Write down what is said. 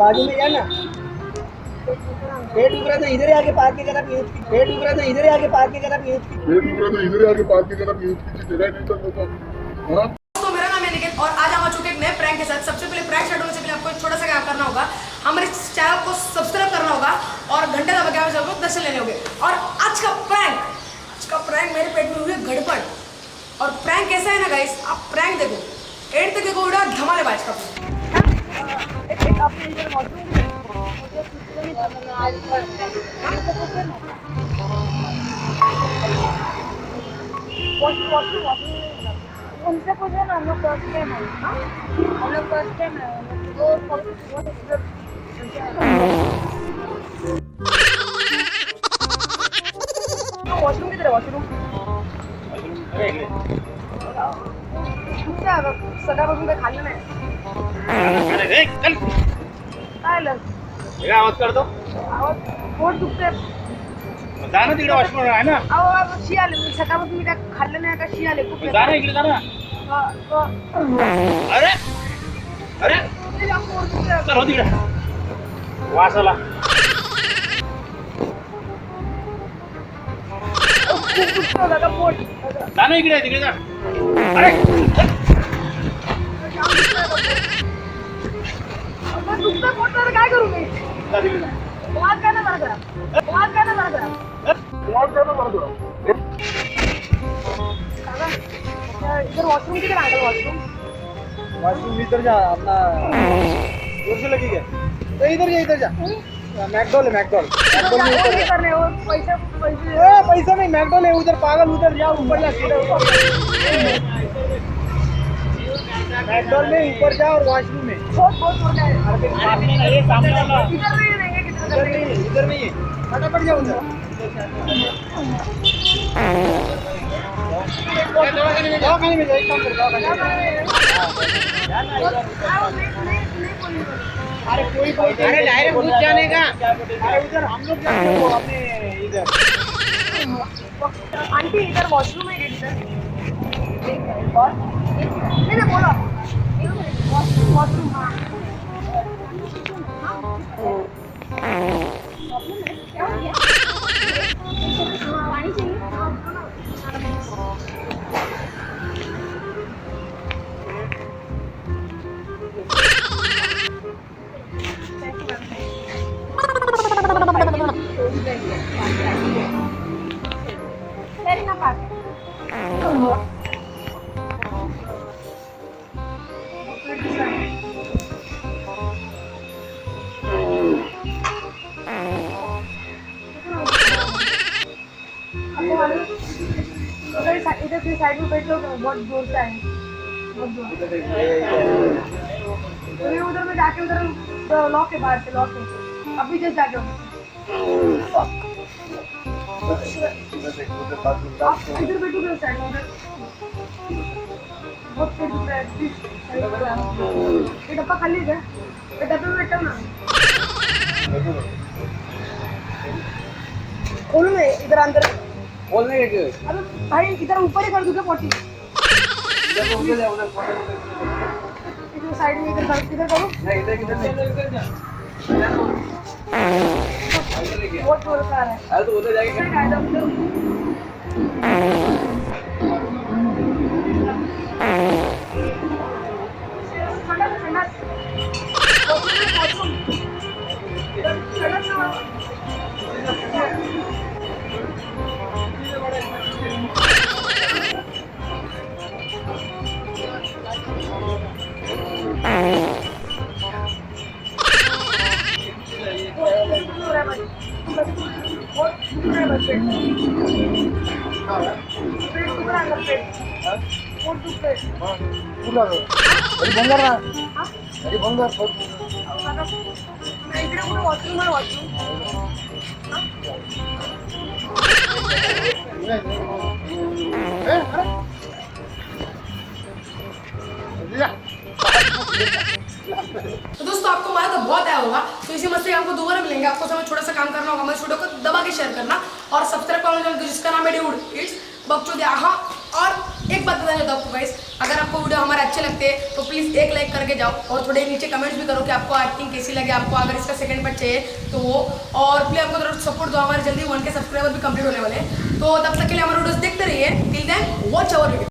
बाजू में जाना, पेट उभरा तो इधर ही आके पार्क की जगह यूज की, पेट उभरा तो इधर ही आके पार्क की जगह यूज की, पेट उभरा तो इधर ही आके पार्क की जगह यूज की जगह नहीं करता था। तो मेरा नाम है निखिल और आज हम आ चुके हैं एक नए प्रैंक के साथ। सबसे पहले प्रैंक स्टार्ट होने से पहले आपको एक छोटा सा काम करना होगा, हमारे चैनल को सब्सक्राइब करना होगा और घंटे दबा के हमें सबको दर्शन लेने होंगे। और आज का प्रैंक मेरे पेट में हुई है गड़बड़। और प्रैंक कैसा है ना गाइस, आप प्रैंक देखो एंड तक देखो, वीडियो धमाले बाज का। उनसे पूछो ना, हम लोग फर्स्ट टाइम है, हम लोग फर्स्ट टाइम है वॉशरूम किधर है? वॉशरूम सकाळपासून काही खाल्लं नाही. काय आवाज करतो आवाज पोट दुखते. जा ना तिकडे वॉशरूम आहे ना. अहो शी आले, मी सकाळपासून मी काय खाल्लं नाही का, शी आले खूप. जा ना इकडे, जा ना. अरे अरे चल हो तिकडे, वास आला. खूप दुखतो दादा पोट. जा ना इकडे, तिकडे जा. अरे दुखतं पोट तर काय करू मी? जा तिकडे जा. वाद काय ना मला करा, वाद काय ना मला करा. इधर वॉशरूम किधर है? वॉशरूम इधर जा, अपना दूर से लगेगा तो इधर जा, मैकडॉल है, मैकडॉल में ऊपर जा. करने वो पैसे पैसा नहीं, मैकडॉल है उधर, पागल उधर जा, ऊपर जा सीधा ऊपर. मैकडॉल में ऊपर जा और वॉशरूम में. बहुत छोटा है. ये सामने वाला. इधर नहीं रहेंगे, किधर रहेंगे? इधर नहीं है, फटाफट जाओ उधर. दवाखाने में जाओ, एक काम करो, दवाखाने में. अरे कोई अरे डायरेक्ट घुस जाने का. अरे उधर हम लोग जाते हैं, वो अपने इधर. आंटी इधर वॉशरूम है इधर. नहीं बोलो वॉशरूम. हाँ क्या हो गया? पानी चाहिए. Very nice. इधर से साइड में बैठो, बहुत जोर से आए, बहुत जोर. तो उधर में जाके उधर लॉक है, बाहर से लॉक है. अभी जस्ट जाके आप इधर बैठो, उधर साइड में उधर. बहुत पेट दुख रहा है, प्लीज. ये डब्बा खाली है, ये डब्बे में बैठो ना. खोलो ना इधर अंदर. बोलने के अरे भाई इधर ऊपर ही कर दूंगा पोटी. उधर इधर साइड में इधर करो. नहीं, इधर जा. बहुत जोर से आ रहा है. अरे तो उधर जाके बंगार ना, अरे बंगार इकडे कुठे वॉशरूम आहे? वॉशरूम तो दोस्तों आपको मजा तो बहुत आया होगा, तो इसी मस्ती आपको दोबारा मिलेंगे। आपको समय छोटा सा काम करना होगा, हमारे वीडियो को दबा के शेयर करना और सब्सक्राइब करना, जिसका नाम है ड्यूड इट्स बकचोदिया. हाँ, और एक बात बताना चाहता हूँ आपको गाइस, अगर आपको वीडियो हमारे अच्छे लगते तो प्लीज़ एक लाइक करके जाओ और थोड़े नीचे कमेंट्स भी करो कि आपको एक्टिंग कैसी लगे, आपको अगर इसका सेकंड पार्ट चाहिए तो वो, और प्लीज हमको थोड़ा सपोर्ट दो, हमारे जल्दी 1K सब्सक्राइबर भी कंप्लीट होने वाले हैं। तो तब तक के लिए हमारे वीडियोस देखते रहिए। टिल देन वॉच आवर वीडियो।